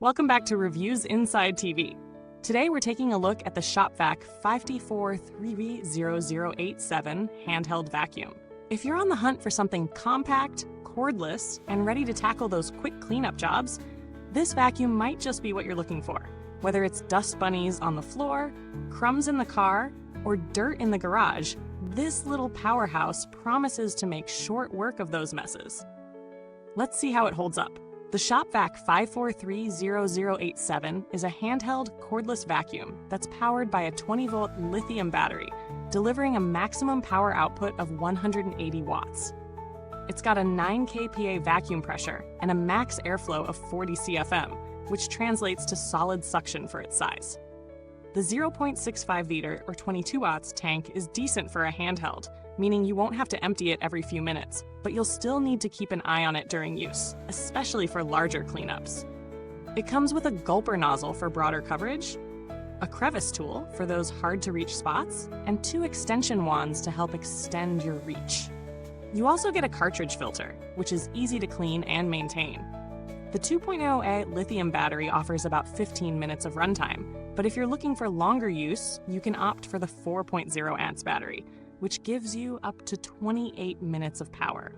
Welcome back to Reviews Inside TV. Today we're taking a look at the Shop-Vac 543B00087 handheld vacuum. If you're on the hunt for something compact, cordless, and ready to tackle those quick cleanup jobs, this vacuum might just be what you're looking for. Whether it's dust bunnies on the floor, crumbs in the car, or dirt in the garage, this little powerhouse promises to make short work of those messes. Let's see how it holds up. The Shop-Vac 543B00087 is a handheld cordless vacuum that's powered by a 20-volt lithium battery, delivering a maximum power output of 180 watts. It's got a 9 kPa vacuum pressure and a max airflow of 40 CFM, which translates to solid suction for its size. The 0.65-liter or 22 watts tank is decent for a handheld, meaning you won't have to empty it every few minutes, but you'll still need to keep an eye on it during use, especially for larger cleanups. It comes with a gulper nozzle for broader coverage, a crevice tool for those hard-to-reach spots, and 2 extension wands to help extend your reach. You also get a cartridge filter, which is easy to clean and maintain. The 2.0A lithium battery offers about 15 minutes of runtime, but if you're looking for longer use, you can opt for the 4.0 amps battery, which gives you up to 28 minutes of power.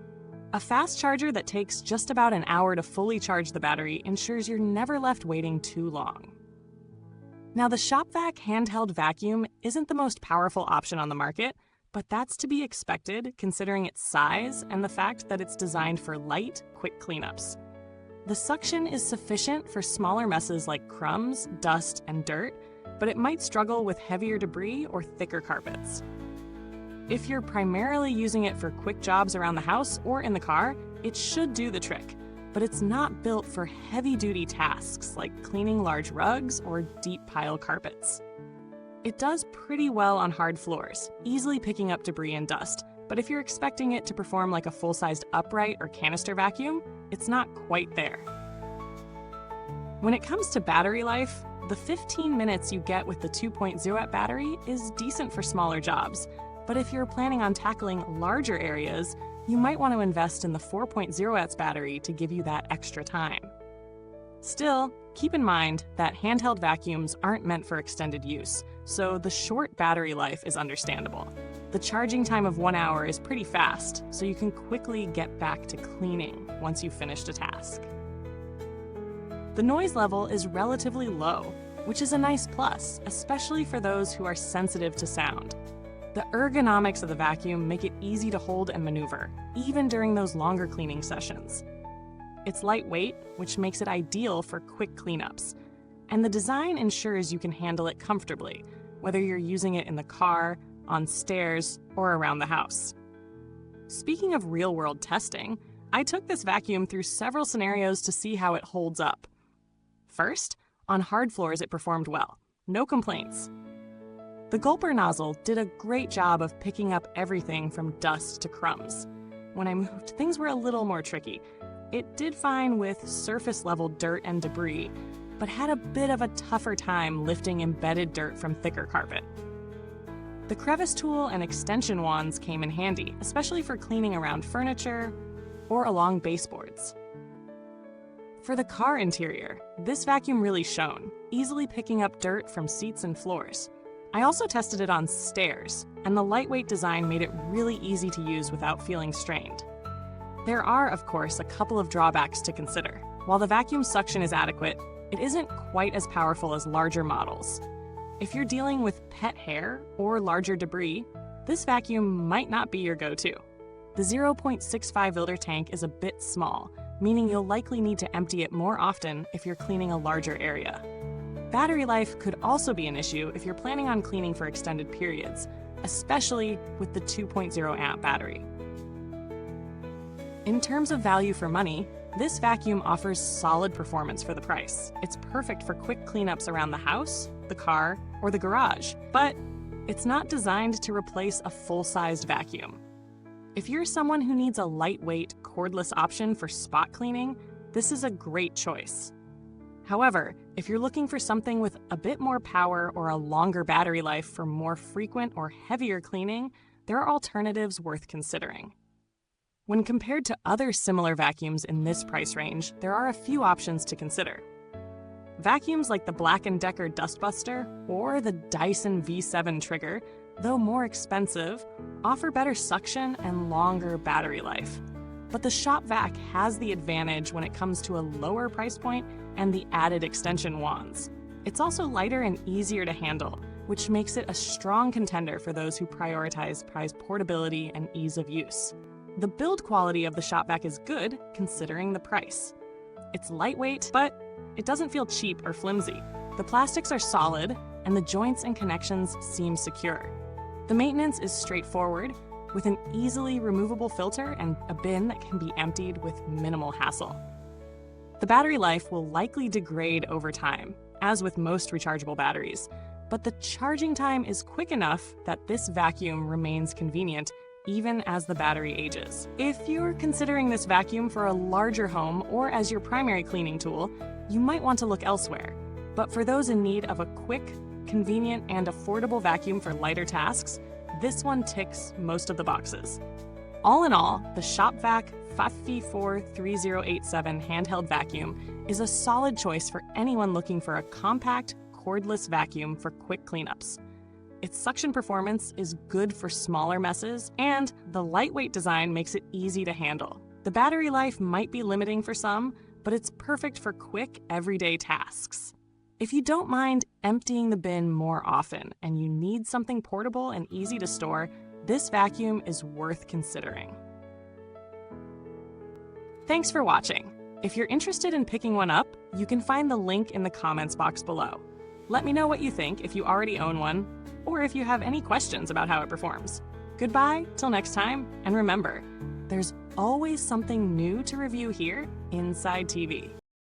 A fast charger that takes just about an hour to fully charge the battery ensures you're never left waiting too long. Now, the Shop-Vac handheld vacuum isn't the most powerful option on the market, but that's to be expected considering its size and the fact that it's designed for light, quick cleanups. The suction is sufficient for smaller messes like crumbs, dust, and dirt, but it might struggle with heavier debris or thicker carpets. If you're primarily using it for quick jobs around the house or in the car, it should do the trick, but it's not built for heavy-duty tasks like cleaning large rugs or deep-pile carpets. It does pretty well on hard floors, easily picking up debris and dust, but if you're expecting it to perform like a full-sized upright or canister vacuum, it's not quite there. When it comes to battery life, the 15 minutes you get with the 2.0 amp battery is decent for smaller jobs, but if you're planning on tackling larger areas, you might want to invest in the 4.0 amp battery to give you that extra time. Still, keep in mind that handheld vacuums aren't meant for extended use, so the short battery life is understandable. The charging time of 1 hour is pretty fast, so you can quickly get back to cleaning once you've finished a task. The noise level is relatively low, which is a nice plus, especially for those who are sensitive to sound. The ergonomics of the vacuum make it easy to hold and maneuver, even during those longer cleaning sessions. It's lightweight, which makes it ideal for quick cleanups, and the design ensures you can handle it comfortably, whether you're using it in the car, on stairs, or around the house. Speaking of real-world testing, I took this vacuum through several scenarios to see how it holds up. First, on hard floors it performed well. No complaints. The gulper nozzle did a great job of picking up everything from dust to crumbs. When I moved, things were a little more tricky. It did fine with surface-level dirt and debris, but had a bit of a tougher time lifting embedded dirt from thicker carpet. The crevice tool and extension wands came in handy, especially for cleaning around furniture or along baseboards. For the car interior, this vacuum really shone, easily picking up dirt from seats and floors. I also tested it on stairs, and the lightweight design made it really easy to use without feeling strained. There are, of course, a couple of drawbacks to consider. While the vacuum suction is adequate, it isn't quite as powerful as larger models. If you're dealing with pet hair or larger debris, this vacuum might not be your go-to. The 0.65-liter tank is a bit small, meaning you'll likely need to empty it more often if you're cleaning a larger area. Battery life could also be an issue if you're planning on cleaning for extended periods, especially with the 2.0 amp battery. In terms of value for money, this vacuum offers solid performance for the price. It's perfect for quick cleanups around the house, the car, or the garage, but it's not designed to replace a full-sized vacuum. If you're someone who needs a lightweight, cordless option for spot cleaning, this is a great choice. However, if you're looking for something with a bit more power or a longer battery life for more frequent or heavier cleaning, there are alternatives worth considering. When compared to other similar vacuums in this price range, there are a few options to consider. Vacuums like the Black & Decker Dustbuster or the Dyson V7 Trigger, though more expensive, offer better suction and longer battery life. But the Shop-Vac has the advantage when it comes to a lower price point and the added extension wands. It's also lighter and easier to handle, which makes it a strong contender for those who prize portability and ease of use. The build quality of the Shop-Vac is good, considering the price. It's lightweight, but it doesn't feel cheap or flimsy. The plastics are solid, and the joints and connections seem secure. The maintenance is straightforward, with an easily removable filter and a bin that can be emptied with minimal hassle. The battery life will likely degrade over time, as with most rechargeable batteries, but the charging time is quick enough that this vacuum remains convenient even as the battery ages. If you're considering this vacuum for a larger home or as your primary cleaning tool, you might want to look elsewhere. But for those in need of a quick, convenient, and affordable vacuum for lighter tasks, this one ticks most of the boxes. All in all, the Shop-Vac 5V43087 handheld vacuum is a solid choice for anyone looking for a compact, cordless vacuum for quick cleanups. Its suction performance is good for smaller messes, and the lightweight design makes it easy to handle. The battery life might be limiting for some, but it's perfect for quick, everyday tasks. If you don't mind emptying the bin more often and you need something portable and easy to store, this vacuum is worth considering. Thanks for watching. If you're interested in picking one up, you can find the link in the comments box below. Let me know what you think if you already own one, or if you have any questions about how it performs. Goodbye, till next time, and remember, there's always something new to review here inside TV.